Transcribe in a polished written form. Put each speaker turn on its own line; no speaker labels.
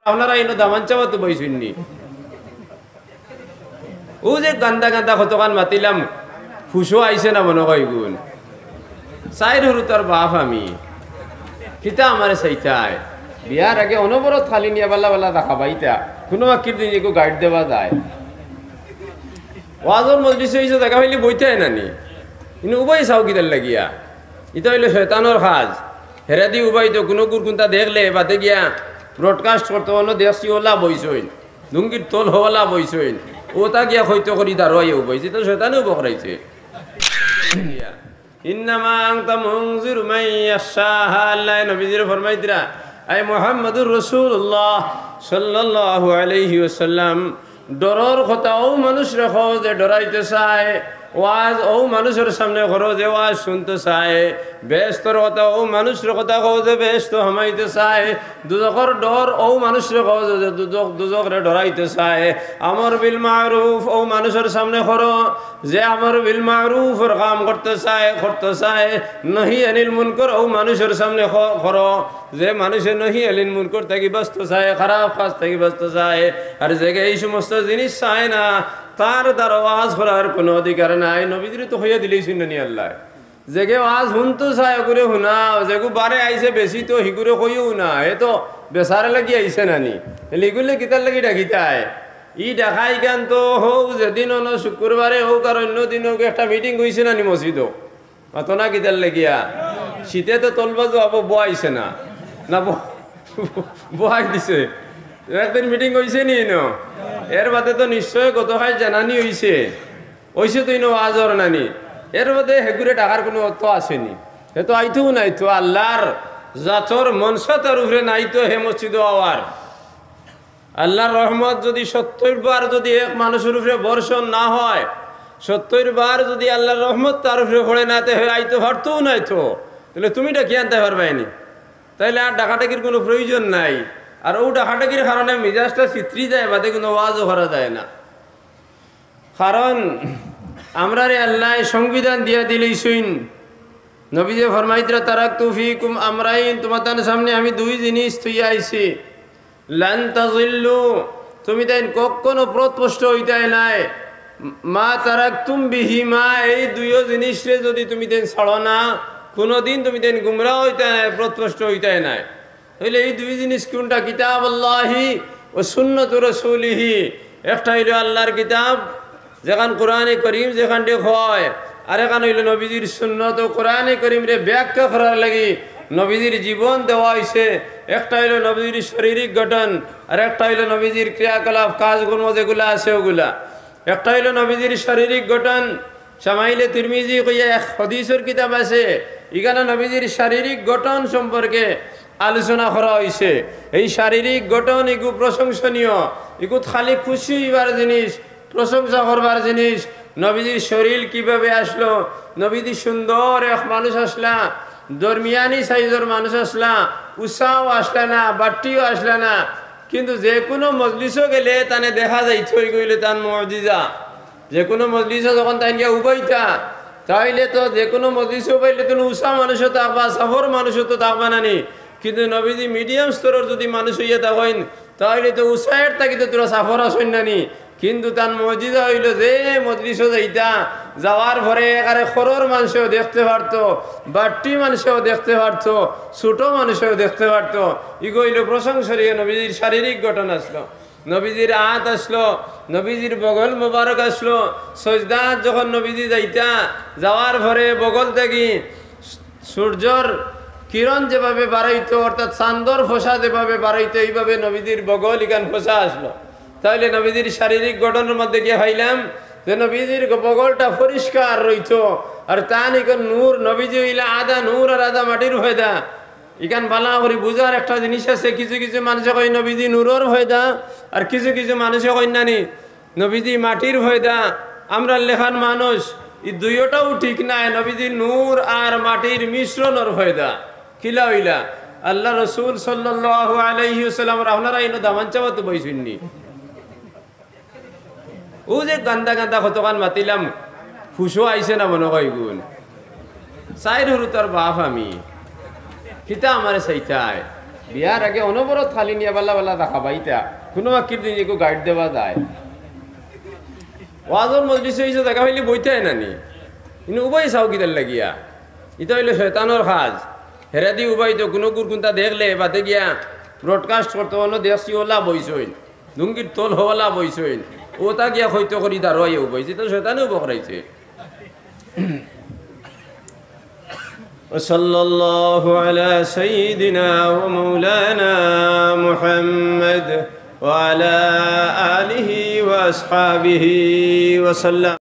আপনারা ইনো দামান চাওয়া তো বইসুননি ও যে গান্দা গান্দা কতক্ষণ মাতিলাম ফুসো আইসে না মনে হয় গুণ চাইর হরু তার বাপ আমি কিতা আমার চাইতায় বিয়ার আগে অনবরত খালি নিয়ে বাল্লা বাল্লা দেখা পাইতা কোনো আকির দিন একটু গাইড দেওয়া যায় ওয়াজর মজলিস হয়েছে দেখা হইলে বইতে নানি কিন্তু উভয় চাও কিতার লাগিয়া ইটা হইলে শয়তানোর কাজ হেরা দি উভয় তো কোনো কুরকুন্তা দেখলে বাদে গিয়া ব্রডকাস্ট করতে অন্য দেশি ওলা বইসইন লুঙ্গির তোল হওয়ালা বইসইন ওটা গিয়া হইতো করি তার বইছে তো শয়তানেও বকরাইছে ইন্নামা আনতা মুনজিরু মান ইয়াশাহা আল্লাহ নবীজির ফরমাইতরা আই মুহাম্মদুর রাসূলুল্লাহ সাল্লাল্লাহু আলাইহি ওয়াসাল্লাম ডরর কথাও মানুষ রাখো যে ডরাইতে চায় ওয়াজ ও মানুষের সামনে করো যে ওয়াজ শুনতে চায় বেস্তর কথা ও মানুষের কথা কও যে বেস্ত হামাইতে চায় দুজকর ডর ও মানুষের কও যে দুজকরে ডরাইতে চায় আমর বিল মারুফ ও মানুষের সামনে করো যে আমর বিল মারুফের কাম করতে চায় নহি আনিল মুনকর ও মানুষের সামনে করো যে মানুষের নহি আনিল মুনকর থেকে ব্যস্ত চায় খারাপ কাজ থেকে ব্যস্ত চায় আর যে এই সমস্ত জিনিস চায় না তার দ্বারা ওয়াজ করার কোনো অধিকার নাই নবীদের তো হইয়া দিলেই শুনি আল্লাহ যেগে ওয়াজ শুনতো চায় করে শুনা যেগু বারে আইছে বেশি তো হিগুরে কইও না এ তো বেচারে লাগি আইছে নানি লিগুলে কিতার লাগি ডাকিতায় ই দেখাই গান তো হোক যেদিন হলো শুক্রবারে হোক আর অন্য দিন হোক একটা মিটিং হয়েছে নানি মসজিদও অত না কিতার লাগিয়া শীতে তো তলবাজু আবো বয়াইছে না না বয়াই দিছে একদিন মিটিং হয়েছে নি এর বাদে তো নিশ্চয় গতকাল জানানি হয়েছে তো ইনো আজর নানি এর বাদে হেগুরে টাকার কোনো অর্থ আসেনি হে তো আইতো নাই তো আল্লাহর জাতর মনস তার উপরে নাই তো হে মসজিদ আওয়ার আল্লাহর রহমত যদি 70 বার যদি এক মানুষের উপরে বর্ষণ না হয় 70 বার যদি আল্লাহর রহমত তার উপরে পড়ে না তে আইতো পারতো নাই তো তাহলে তুমি ডাকি আনতে পারবাইনি তাইলে আর ডাকাটাকির কোনো প্রয়োজন নাই আর ও ডাকাটাকির কারণে মিজাজটা চিত্রি যায় বাদে কোনো ওয়াজও করা যায় না কারণ আমরা রে আল্লাহ সংবিধান দিয়া দিলেই শুইন নবীজি ফরমাইতরা তারাকতু ফিকুম আমরাইন তোমাদের সামনে আমি দুই জিনিস থুইয়া আইছি লান তাযিল্লু তুমি তাই কখনো পথভ্রষ্ট হইতাই নাই মা তারাকতুম বিহিমা এই দুইও জিনিসরে যদি তুমি দেন ছাড়ো না কোনোদিন তুমি দেন গুমরাহ হইতাই নাই পথভ্রষ্ট হইতাই নাই হইলে এই দুই জিনিস কোনটা কিতাবুল্লাহি ও সুন্নাতু রাসূলিহি একটা হইল আল্লাহর কিতাব যেখান কোরআনে করিম যেখান হয় আর এখান হইল নবীজির সুন্নত ও কোরআনে করিম রে ব্যাখ্যা করার লাগি নবীজির জীবন দেওয়া হয়েছে একটা হইল নবীজির শারীরিক গঠন আর একটা হইল নবীজির ক্রিয়াকলাপ কাজকর্ম যেগুলো আছে ওগুলা একটা হইল নবীজির শারীরিক গঠন শামাইলে তিরমিজি কইয়া এক হাদিসের কিতাব আছে এখানে নবীজির শারীরিক গঠন সম্পর্কে আলোচনা করা হয়েছে এই শারীরিক গঠন এগু প্রশংসনীয় এগু খালি খুশি হইবার জিনিস প্রশংসা করবার জিনিস নবীজির শরীর কিভাবে আসলো নবীজি সুন্দর এক মানুষ আসলা দরমিয়ানি সাইজের মানুষ আসলা উষাও আসলা না বাট্টিও আসলা না কিন্তু যে কোনো মজলিসও গেলে তানে দেখা যায় থই গইলে তার মুজিজা যে কোনো মজলিসে যখন তাই গিয়া উবাইতা তাইলে তো যে কোনো মজলিসে উবাইলে তো উষা মানুষও থাকবা সাফর মানুষও তো থাকবা নানি কিন্তু নবীজি মিডিয়াম স্তরের যদি মানুষ হইয়া থাকেন তাহলে তো উষায়ের থাকি তো তোরা সাফর আসেন নানি কিন্তু তার মসজিদে হইল যে মজলিসও যাইতা যাওয়ার পরে একারে খরর মানুষও দেখতে পারতো বাট্টি মানুষও দেখতে পারতো ছোট মানুষও দেখতে পারতো ইগো হইল প্রশংসনীয় নবীজির শারীরিক গঠন আসলো নবীজির হাত আসলো নবীজির বগল মোবারক আসলো সজদাত যখন নবীজি যাইতা যাওয়ার পরে বগল থেকে সূর্যর কিরণ যেভাবে বাড়াইতো অর্থাৎ চান্দর ফোসা যেভাবে বাড়াইতো এইভাবে নবীজির বগল ইখান ফোসা আসলো তাহলে নবীজির শারীরিক গঠনের মধ্যে গিয়ে ভাইলাম যে নবীজির বগলটা পরিষ্কার রইতো আর তান ইখান নূর নবীজি হইলা আদা নূর আর আদা মাটির হয়দা ইখান বালা করি বুঝার একটা জিনিস আছে কিছু কিছু মানুষে কই নবীজি নূরর হয়দা আর কিছু কিছু মানুষে কই নানি নবীজি মাটির হয়দা আমরা লেখান মানুষ এই দুইটাও ঠিক নাই নবীজি নূর আর মাটির মিশ্রণর হয়দা কিলা হইলা আল্লাহ রসুল সাল্লাল্লাহু আলাইহি ওয়াসাল্লাম আপনারা ইনো দামান চাওয়া তো বইসুননি ও যে গান্দা গান্দা কতক্ষণ মাতিলাম ফুসো আইসে না মনে হয় গুণ চাইর হরু তার বাপ আমি কিতা আমার চাইতায় বিয়ার আগে অনবরত খালি নিয়ে বাল্লা বাল্লা দেখা পাইতা কোনো বাক্যের দিন একটু গাইড দেওয়া যায় ওয়াজর মজলিসে হয়েছে দেখা হইলে বইতে হয় নানি কিন্তু উভয় চাও কিতার লাগিয়া ইটা হইলে শয়তানোর কাজ হেরা দি উভয় তো কোনো কুরকুন্তা দেখলে বাতে গিয়া ব্রডকাস্ট করতে অন্য দেশি ওলা বইসইন ডুঙ্গির তোল হওয়ালা বইসইন ওটা গিয়া হইতো করি দাঁড়াই উভয়ছে তো শয়তানেও বকরাইছে وصلى الله على سيدنا ومولانا محمد وعلى آله وأصحابه وسلم